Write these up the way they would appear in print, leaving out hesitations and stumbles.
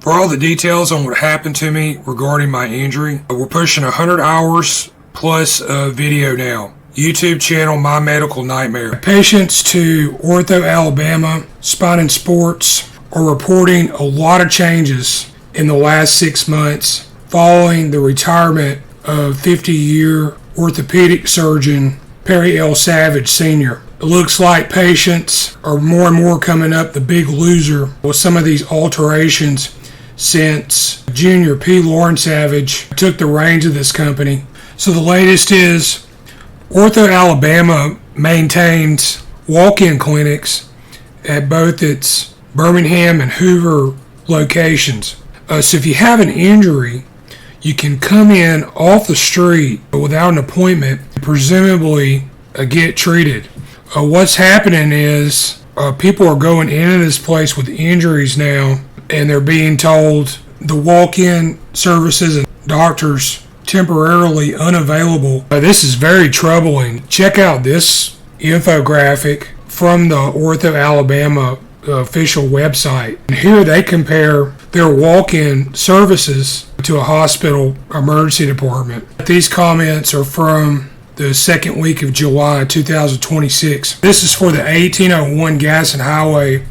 For all the details on what happened to me regarding my injury, we're pushing 100 hours plus video now. YouTube channel, My Medical Nightmare. Patients to OrthoAlabama Spine Sports are reporting a lot of changes in the last 6 months following the retirement of 50-year orthopedic surgeon Perry L. Savage Sr. It looks like patients are more and more coming up the big loser with some of these alterations since Junior P. Lauren Savage took the reins of this company. So the latest is OrthoAlabama maintains walk-in clinics at both its Birmingham and Hoover locations. So if you have an injury, you can come in off the street without an appointment and presumably get treated. What's happening is people are going into this place with injuries now, and they're being told the walk-in services and doctors temporarily unavailable. This is very troubling. Check out this infographic from the OrthoAlabama official website. And here they compare their walk-in services to a hospital emergency department. These comments are from the second week of July 2026. This is for the 1801 Gadsden Hwy,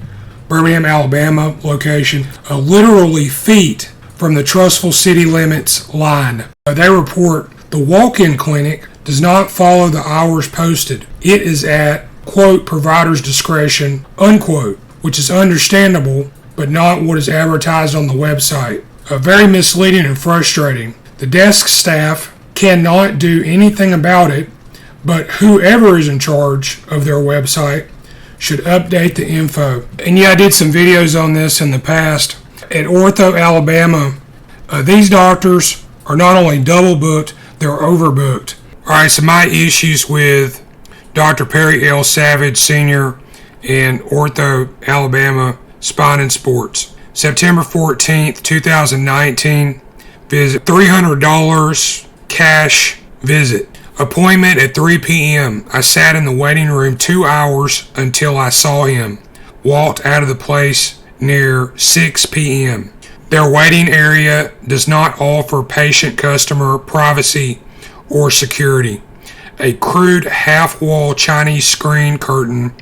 Birmingham, Alabama location, literally feet from the Trussville city limits line. They report the walk-in clinic does not follow the hours posted. It is at, quote, provider's discretion, unquote, which is understandable, but not what is advertised on the website. Very misleading and frustrating. The desk staff cannot do anything about it, but whoever is in charge of their website should update the info. And yeah, I did some videos on this in the past. At OrthoAlabama, these doctors are not only double booked, they're overbooked. Alright, so my issues with Dr. Perry L. Savage Sr. and OrthoAlabama Spine Sports. September 14th, 2019, visit $300 cash visit. Appointment at 3 p.m. I sat in the waiting room 2 hours until I saw him. Walked out of the place near 6 p.m. Their waiting area does not offer patient-customer privacy or security. A crude half-wall Chinese screen curtain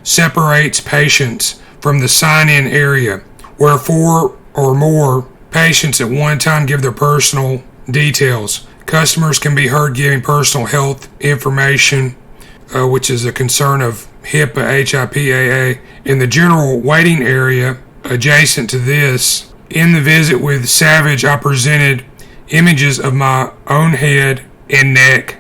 separates patients from the sign-in area, where 4 or more patients at one time give their personal details. Customers can be heard giving personal health information, which is a concern of HIPAA, HIPAA, in the general waiting area adjacent to this. In the visit with Savage, I presented images of my own head and neck,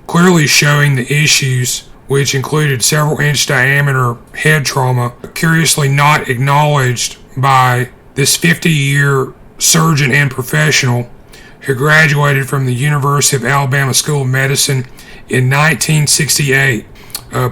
clearly showing the issues, which included several inch diameter head trauma, curiously not acknowledged by this 50-year surgeon and professional who graduated from the University of Alabama School of Medicine in 1968.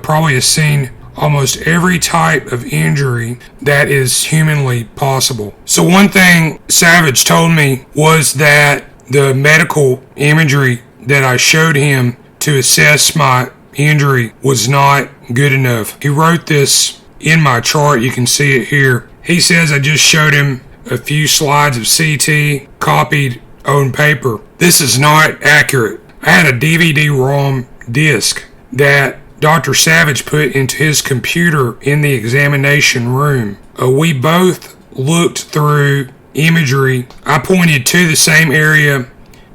Probably has seen almost every type of injury that is humanly possible. So one thing Savage told me was that the medical imagery that I showed him to assess my injury was not good enough. He wrote this in my chart. You can see it here. He says I just showed him a few slides of CT copied on paper. This is not accurate. I had a DVD-ROM disc that Dr. Savage put into his computer in the examination room. We both looked through imagery. I pointed to the same area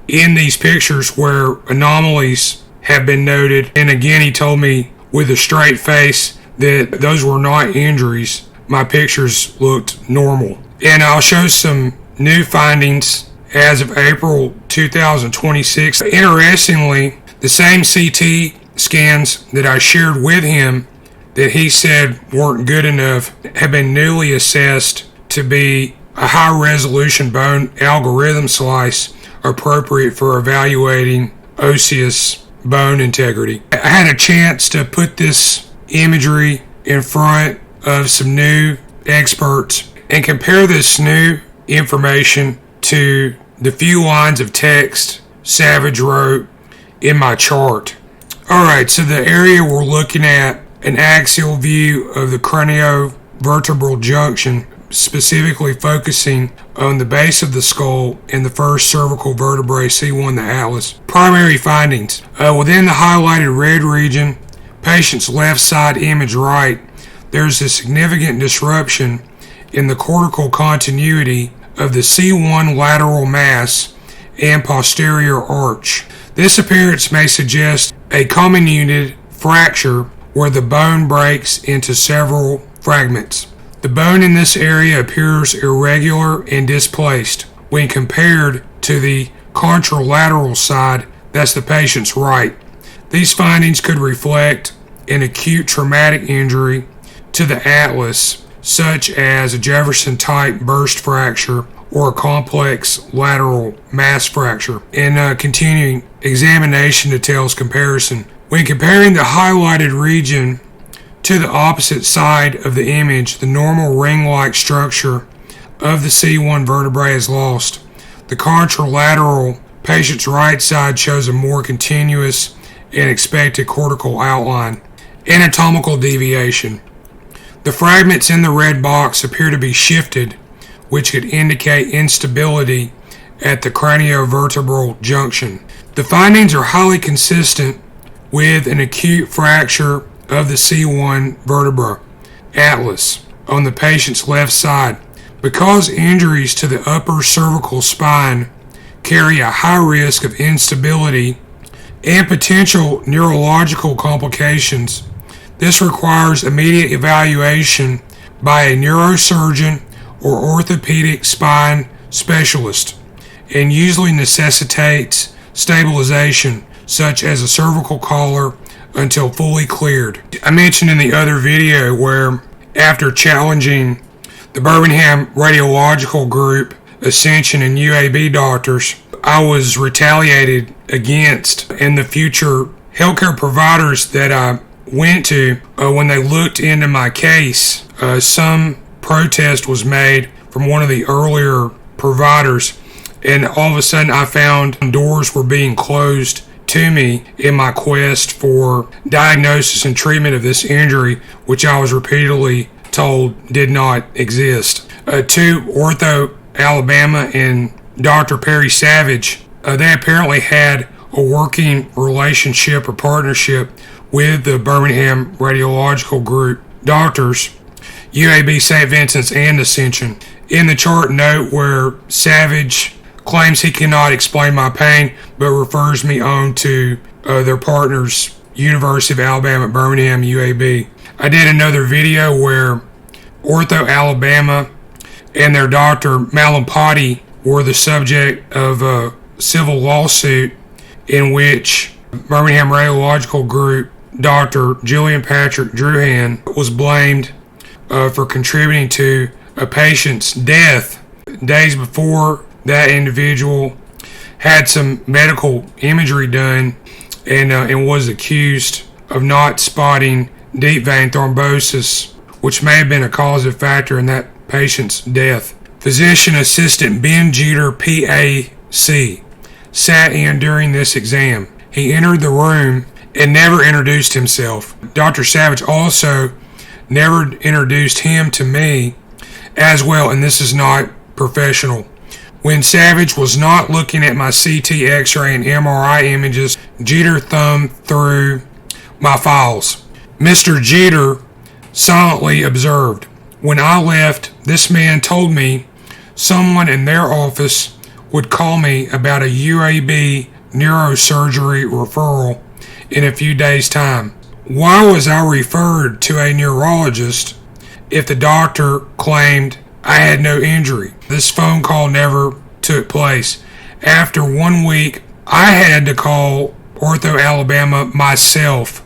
in these pictures where anomalies have been noted. And again, he told me with a straight face that those were not injuries. My pictures looked normal. And I'll show some new findings as of April 2026. Interestingly, the same CT scans that I shared with him that he said weren't good enough have been newly assessed to be a high-resolution bone algorithm slice appropriate for evaluating osseous bone integrity. I had a chance to put this imagery in front of some new experts and compare this new information to the few lines of text Savage wrote in my chart. Alright, so the area we're looking at, an axial view of the craniovertebral junction specifically focusing on the base of the skull and the first cervical vertebrae, C1, the atlas. Primary findings. Within the highlighted red region, patient's left side image right, there's a significant disruption in the cortical continuity of the C1 lateral mass and posterior arch. This appearance may suggest a comminuted fracture where the bone breaks into several fragments. The bone in this area appears irregular and displaced when compared to the contralateral side, that's the patient's right. These findings could reflect an acute traumatic injury to the atlas, such as a Jefferson-type burst fracture or a complex lateral mass fracture. And continuing, examination details comparison. When comparing the highlighted region to the opposite side of the image, the normal ring-like structure of the C1 vertebrae is lost. The contralateral patient's right side shows a more continuous and expected cortical outline. Anatomical deviation. The fragments in the red box appear to be shifted, which could indicate instability at the craniovertebral junction. The findings are highly consistent with an acute fracture of the C1 vertebra atlas on the patient's left side. Because injuries to the upper cervical spine carry a high risk of instability and potential neurological complications, this requires immediate evaluation by a neurosurgeon or orthopedic spine specialist, and usually necessitates stabilization, such as a cervical collar, until fully cleared. I mentioned in the other video where, after challenging the Birmingham Radiological Group, Ascension, and UAB doctors, I was retaliated against, and the future healthcare providers that I went to, when they looked into my case, some protest was made from one of the earlier providers, and all of a sudden I found doors were being closed to me in my quest for diagnosis and treatment of this injury, which I was repeatedly told did not exist. To OrthoAlabama and Dr. Perry Savage, they apparently had a working relationship or partnership with the Birmingham Radiological Group doctors, UAB, St. Vincent's, and Ascension. In the chart note where Savage claims he cannot explain my pain, but refers me on to their partners, University of Alabama, Birmingham, UAB. I did another video where OrthoAlabama and their doctor Malampati were the subject of a civil lawsuit in which Birmingham Radiological Group Dr. Julian Patrick Druhan was blamed for contributing to a patient's death days before that individual had some medical imagery done and was accused of not spotting deep vein thrombosis, which may have been a causative factor in that patient's death. Physician assistant Ben Jeter, PAC, sat in during this exam. He entered the room and never introduced himself. Dr. Savage also never introduced him to me as well, and this is not professional. When Savage was not looking at my CT, X-ray, and MRI images, Jeter thumbed through my files. Mr. Jeter silently observed. When I left, this man told me someone in their office would call me about a UAB neurosurgery referral in a few days' time. Why was I referred to a neurologist if the doctor claimed I had no injury? This phone call never took place. After 1 week, I had to call OrthoAlabama myself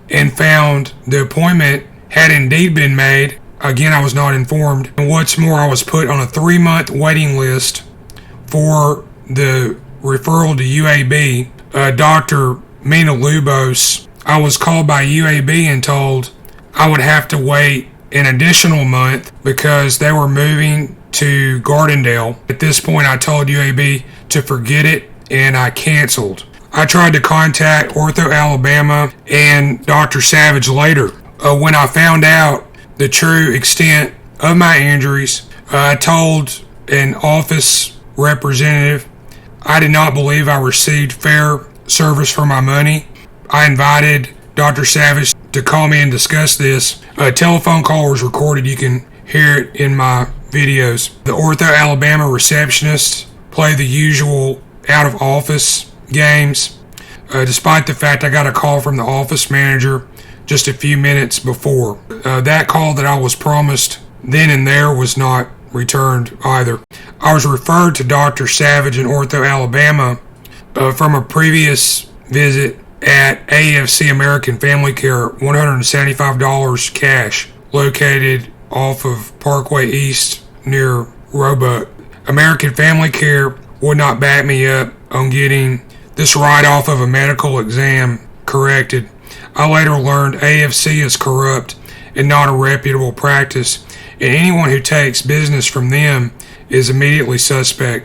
and found the appointment had indeed been made. Again, I was not informed. And what's more, I was put on a 3-month waiting list for the referral to UAB. Dr. Mina Lubos, I was called by UAB and told I would have to wait an additional month because they were moving to Gardendale. At this point, I told UAB to forget it, and I canceled. I tried to contact OrthoAlabama and Dr. Savage later. When I found out the true extent of my injuries, I told an office representative I did not believe I received fair service for my money. I invited Dr. Savage to call me and discuss this. A telephone call was recorded. You can hear it in my videos. The OrthoAlabama receptionists play the usual out-of-office games, despite the fact I got a call from the office manager just a few minutes before. That call that I was promised then and there was not returned either. I was referred to Dr. Savage in OrthoAlabama from a previous visit at AFC American Family Care, $175 cash, located off of Parkway East near Roebuck. American Family Care would not back me up on getting this write-off of a medical exam corrected. I later learned AFC is corrupt and not a reputable practice, and anyone who takes business from them is immediately suspect.